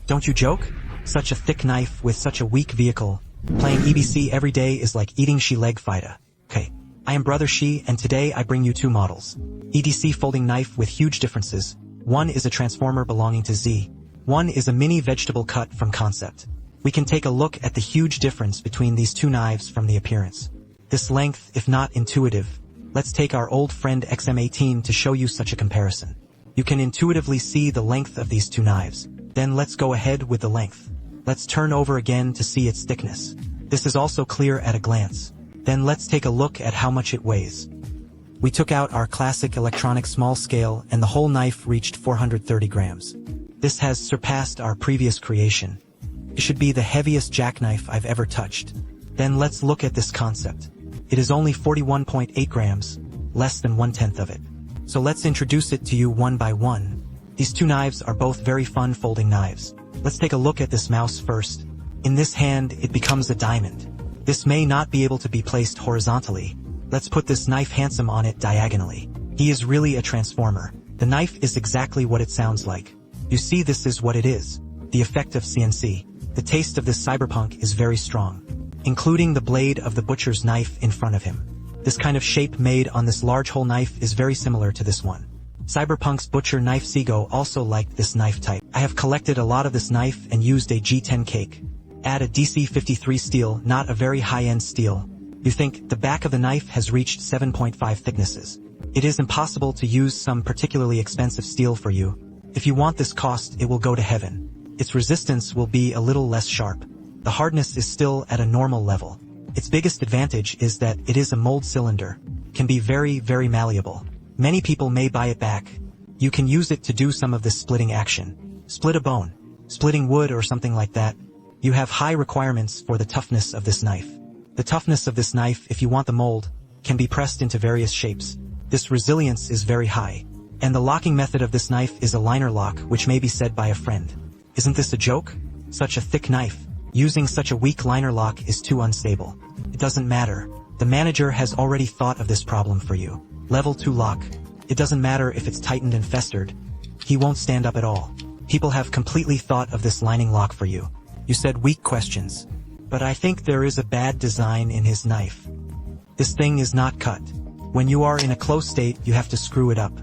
Don't you joke? Such a thick knife with such a weak vehicle. Playing EBC every day is like eating she leg fida. Okay. I am Brother Shi, and today I bring you two models. EDC folding knife with huge differences. One is a transformer belonging to Z. One is a mini vegetable cut from Concept. We can take a look at the huge difference between these two knives from the appearance. This length, if not intuitive. Let's take our old friend XM18 to show you such a comparison. You can intuitively see the length of these two knives. Then let's go ahead with the length. Let's turn over again to see its thickness. This is also clear at a glance. Then let's take a look at how much it weighs. We took out our classic electronic small scale and the whole knife reached 430 grams. This has surpassed our previous creation. It should be the heaviest jackknife I've ever touched. Then let's look at this Concept. It is only 41.8 grams, less than 1/10 of it. So let's introduce it to you one by one. These two knives are both very fun folding knives. Let's take a look at this mouse first. In this hand, it becomes a diamond. This may not be able to be placed horizontally. Let's put this knife handsome on it diagonally. He is really a transformer. The knife is exactly what it sounds like. You see, this is what it is. The effect of CNC. The taste of this cyberpunk is very strong, including the blade of the butcher's knife in front of him. This kind of shape made on this large hole knife is very similar to this one. Cyberpunk's butcher knife Seago also liked this knife type. I have collected a lot of this knife and used a G10 cake. Add a DC53 steel, not a very high-end steel. You think the back of the knife has reached 7.5 thicknesses. It is impossible to use some particularly expensive steel for you. If you want this cost, it will go to heaven. Its resistance will be a little less sharp. The hardness is still at a normal level. Its biggest advantage is that it is a mold cylinder. Can be very, very malleable. Many people may buy it back. You can use it to do some of this splitting action. Split a bone, splitting wood or something like that. You have high requirements for the toughness of this knife. The toughness of this knife, if you want the mold, can be pressed into various shapes. This resilience is very high. And the locking method of this knife is a liner lock, which may be said by a friend. Isn't this a joke? Such a thick knife. Using such a weak liner lock is too unstable. It doesn't matter. The manager has already thought of this problem for you. Level 2 lock. It doesn't matter if it's tightened and festered. He won't stand up at all. People have completely thought of this lining lock for you. You said weak questions. But I think there is a bad design in his knife. This thing is not cut. When you are in a close state, you have to screw it up.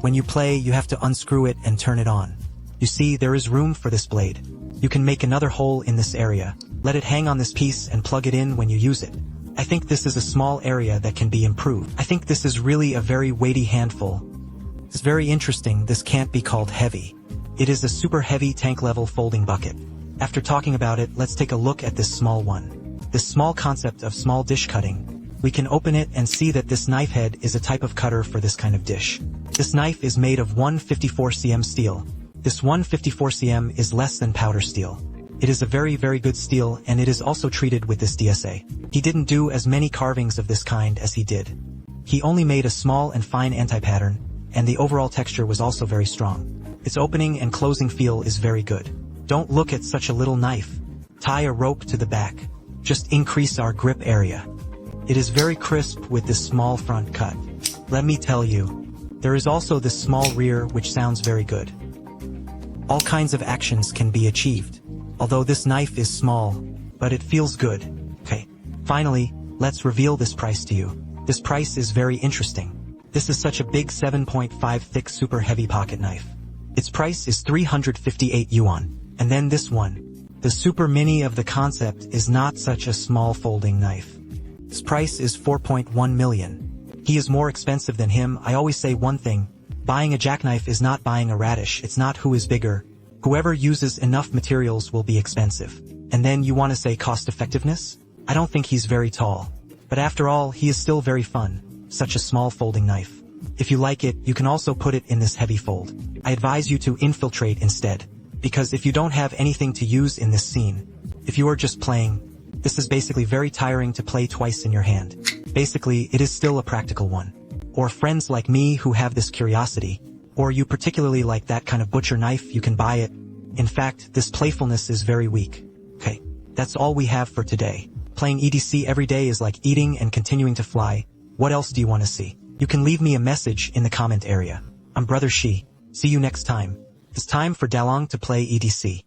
When you play, you have to unscrew it and turn it on. You see, there is room for this blade. You can make another hole in this area, let it hang on this piece and plug it in when you use it. I think this is a small area that can be improved. I think this is really a very weighty handful. It's very interesting. This can't be called heavy. It is a super heavy tank level folding bucket. After talking about it, let's take a look at this small one. This small Concept of small dish cutting. We can open it and see that this knife head is a type of cutter for this kind of dish. This knife is made of 154 cm steel. This 154 cm is less than powder steel. It is a very, very good steel, and it is also treated with this DSA. He didn't do as many carvings of this kind as he did. He only made a small and fine anti-pattern, and the overall texture was also very strong. Its opening and closing feel is very good. Don't look at such a little knife. Tie a rope to the back. Just increase our grip area. It is very crisp with this small front cut. Let me tell you, there is also this small rear which sounds very good. All kinds of actions can be achieved. Although this knife is small, but it feels good. Okay. Finally, let's reveal this price to you. This price is very interesting. This is such a big 7.5 thick super heavy pocket knife. Its price is 358 yuan. And then this one. The super mini of the Concept is not such a small folding knife. Its price is 4.1 million. He is more expensive than him. I always say one thing. Buying a jackknife is not buying a radish. It's not who is bigger. Whoever uses enough materials will be expensive. And then you want to say cost effectiveness? I don't think he's very tall. But after all, he is still very fun. Such a small folding knife. If you like it, you can also put it in this heavy fold. I advise you to infiltrate instead. Because if you don't have anything to use in this scene, if you are just playing, this is basically very tiring to play twice in your hand. Basically, it is still a practical one. Or friends like me who have this curiosity, or you particularly like that kind of butcher knife, you can buy it. In fact, this playfulness is very weak. Okay, that's all we have for today. Playing EDC every day is like eating and continuing to fly. What else do you want to see? You can leave me a message in the comment area. I'm Brother Shi. See you next time. It's time for Dalong to play EDC.